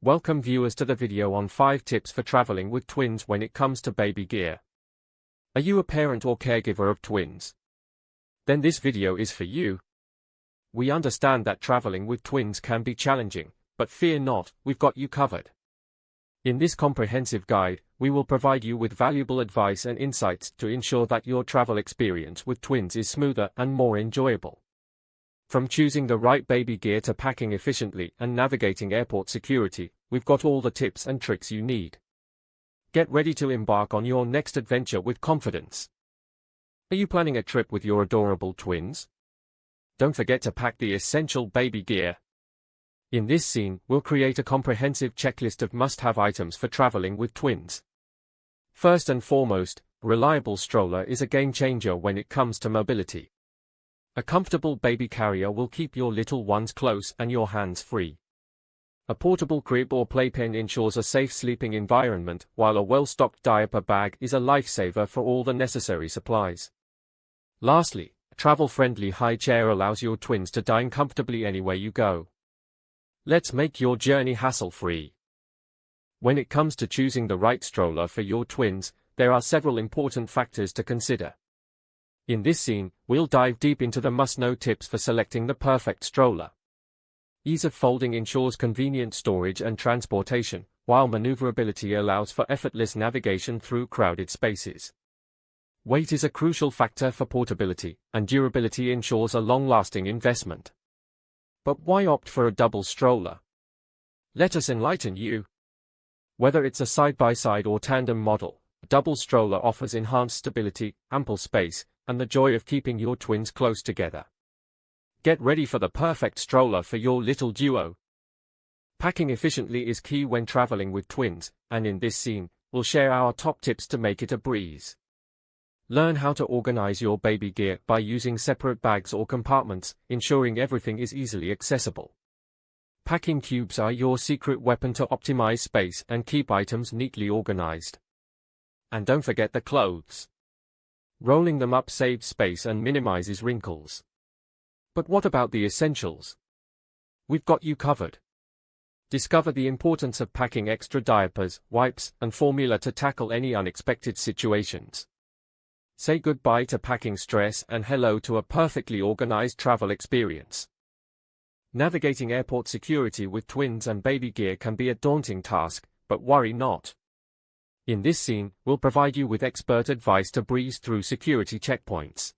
Welcome viewers to the video on 5 tips for traveling with twins when it comes to baby gear. Are you a parent or caregiver of twins? Then this video is for you. We understand that traveling with twins can be challenging, but fear not, we've got you covered. In this comprehensive guide, we will provide you with valuable advice and insights to ensure that your travel experience with twins is smoother and more enjoyable. From choosing the right baby gear to packing efficiently and navigating airport security, we've got all the tips and tricks you need. Get ready to embark on your next adventure with confidence. Are you planning a trip with your adorable twins? Don't forget to pack the essential baby gear. In this scene, we'll create a comprehensive checklist of must-have items for traveling with twins. First and foremost, a reliable stroller is a game-changer when it comes to mobility. A comfortable baby carrier will keep your little ones close and your hands free. A portable crib or playpen ensures a safe sleeping environment, while a well-stocked diaper bag is a lifesaver for all the necessary supplies. Lastly, a travel-friendly high chair allows your twins to dine comfortably anywhere you go. Let's make your journey hassle-free. When it comes to choosing the right stroller for your twins, there are several important factors to consider. In this scene, we'll dive deep into the must-know tips for selecting the perfect stroller. Ease of folding ensures convenient storage and transportation, while maneuverability allows for effortless navigation through crowded spaces. Weight is a crucial factor for portability, and durability ensures a long-lasting investment. But why opt for a double stroller? Let us enlighten you. Whether it's a side-by-side or tandem model, a double stroller offers enhanced stability, ample space, and the joy of keeping your twins close together. Get ready for the perfect stroller for your little duo. Packing efficiently is key when traveling with twins, and in this scene, we'll share our top tips to make it a breeze. Learn how to organize your baby gear by using separate bags or compartments, ensuring everything is easily accessible. Packing cubes are your secret weapon to optimize space and keep items neatly organized. And don't forget the clothes. Rolling them up saves space and minimizes wrinkles. But what about the essentials? We've got you covered. Discover the importance of packing extra diapers, wipes, and formula to tackle any unexpected situations. Say goodbye to packing stress and hello to a perfectly organized travel experience. Navigating airport security with twins and baby gear can be a daunting task, but worry not. In this scene, we'll provide you with expert advice to breeze through security checkpoints.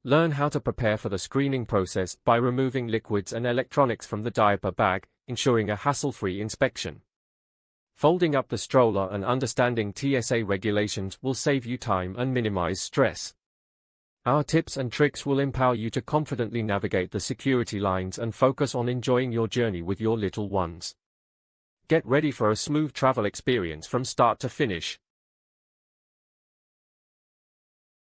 Learn how to prepare for the screening process by removing liquids and electronics from the diaper bag, ensuring a hassle-free inspection. Folding up the stroller and understanding TSA regulations will save you time and minimize stress. Our tips and tricks will empower you to confidently navigate the security lines and focus on enjoying your journey with your little ones. Get ready for a smooth travel experience from start to finish.